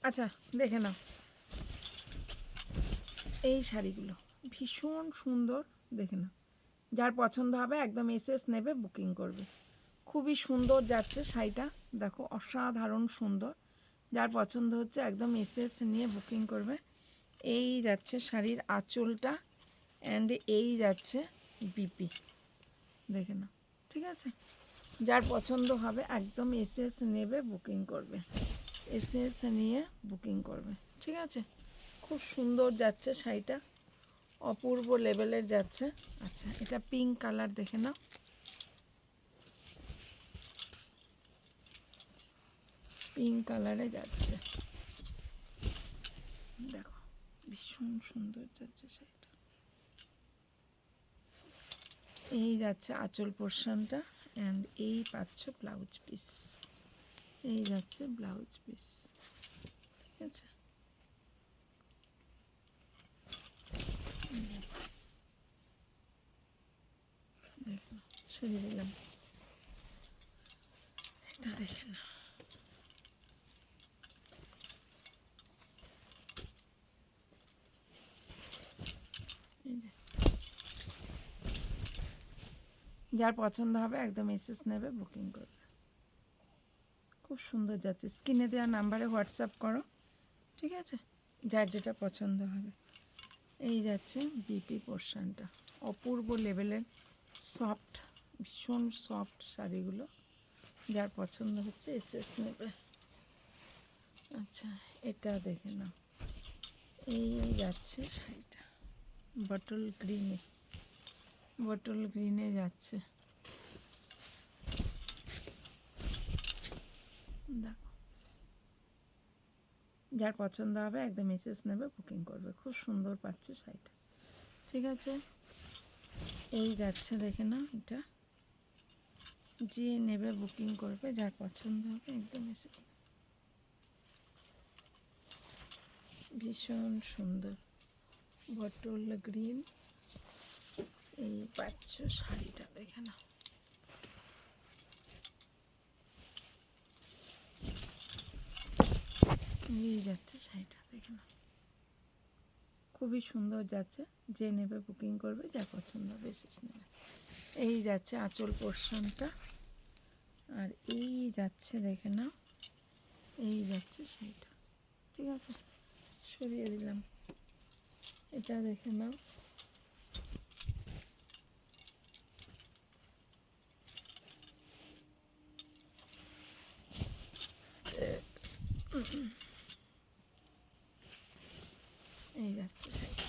আচ্ছা দেখে নাও, এই শাড়িগুলো ভীষণ সুন্দর, দেখে নাও। যার পছন্দ হবে একদম এসএস নেবে, বুকিং করবে। খুবই সুন্দর যাচ্ছে শাড়িটা, দেখো অসাধারণ সুন্দর। যার পছন্দ হচ্ছে একদম এসএস নিয়ে বুকিং করবে। এই যাচ্ছে শাড়ির আঁচলটা, অ্যান্ড এই যাচ্ছে বিপি, দেখে নাও। ঠিক আছে, যার পছন্দ হবে একদম এসএস নেবে, বুকিং করবে, এসএস নিয়ে বুকিং করবে। ঠিক আছে, খুব সুন্দর যাচ্ছে শাড়িটা, অপূর্ব লেভেলের যাচ্ছে। আচ্ছা, এটা পিঙ্ক কালার, দেখে নাও। পিঙ্ক কালারে যাচ্ছে, দেখো ভীষণ সুন্দর যাচ্ছে শাড়িটা। এই যাচ্ছে আঁচল পোর্শনটা, অ্যান্ড এই পাচ্ছ ব্লাউজ পিস, এই যাচ্ছে ব্লাউজ পিস। ঠিক আছে, দেখো সরিয়ে দিলাম, এটা দেখে না। এই যে, যার পছন্দ হবে একদম এসএস নেবে, বুকিং করবে। খুব সুন্দর যাচ্ছে, স্ক্রিনে দেওয়া নাম্বারে হোয়াটসঅ্যাপ করো। ঠিক আছে, যার যেটা পছন্দ হবে। এই যাচ্ছে বিপি পোর্শনটা, অপূর্ব লেভেলের সফট, ভীষণ সফট শাড়িগুলো। যার পছন্দ হচ্ছে এসএস নেবে। আচ্ছা, এটা দেখে নাও, এই যাচ্ছে শাড়িটা বটল গ্রিনে, বটল গ্রিনে যাচ্ছে, দেখো। যার পছন্দ হবে একদম এসএস নেবে, বুকিং করবে। খুব সুন্দর পাচ্ছ শাড়িটা। ঠিক আছে, এই যাচ্ছে, দেখে নাও। এটা যে নেবে বুকিং করবে, যার পছন্দ হবে একদম এসএস। ভীষণ সুন্দর বটল গ্রিন, এই পাচ্ছ শাড়িটা, দেখে নাও। এই যাচ্ছে শাড়িটা, দেখে নাও, খুবই সুন্দর যাচ্ছে। যে নেবে বুকিং করবে, যা পছন্দ হবে এসএস নেবে। এই যাচ্ছে আঁচল পোর্শনটা, আর এই যাচ্ছে, দেখে নাও, এই যাচ্ছে শাড়িটা। ঠিক আছে, সরিয়ে দিলাম, এটা দেখে নাও। এই যাচ্ছে শাড়িটা,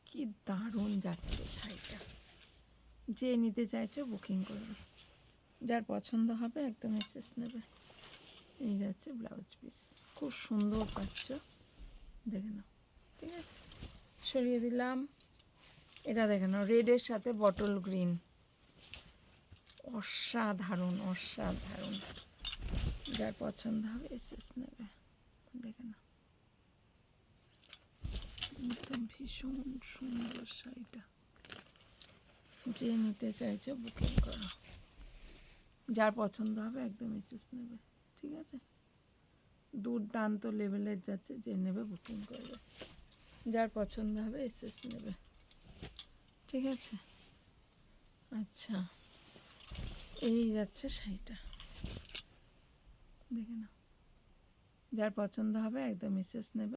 কি দারুণ যাচ্ছে শাড়িটা। যে নিতে চাইছে বুকিং করবে, যার পছন্দ হবে একদম এসএস নেবে। এই যাচ্ছে ব্লাউজ পিস, খুব সুন্দর পাচ্ছ, দেখে নাও। ঠিক আছে, সরিয়ে দিলাম। এটা দেখে নাও, রেডের সাথে বটল গ্রিন, অসাধারণ অসাধারণ। যার পছন্দ হবে এসএস নেবে, দেখে নাও। একদম ভীষণ সুন্দর শাড়িটা, যে নিতে চাইছে বুকিং করো, যার পছন্দ হবে একদম এসএস নেবে। ঠিক আছে, দুর্দান্ত লেভেলের যাচ্ছে, যে নেবে বুকিং করবে, যার পছন্দ হবে এসএস নেবে। ঠিক আছে, আচ্ছা, এই যাচ্ছে শাড়িটা, দেখে নাও। যার পছন্দ হবে একদম এসএস নেবে।